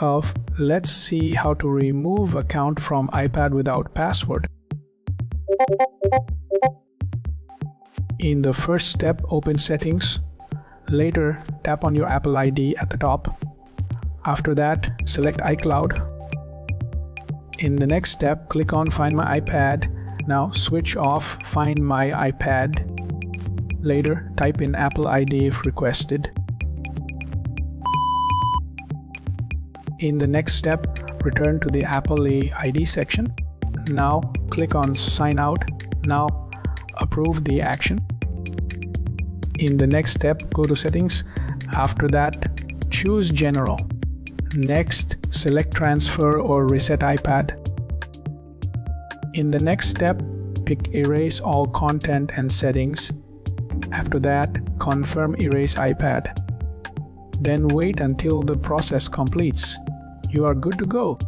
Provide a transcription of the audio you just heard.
of let's see how to remove account from iPad without password. In the first step, open Settings. Later, tap on your Apple ID at the top. After that, select iCloud. In the next step, click on Find My iPad. Now switch off Find My iPad. Later, type in Apple ID if requested. In the next step, return to the Apple ID section. Now click on Sign Out. Now approve the action. In the next step, go to Settings. After that, choose General. Next, select Transfer or Reset iPad. In the next step, pick Erase All Content and Settings. After that, confirm Erase iPad. Then wait until the process completes. You are good to go.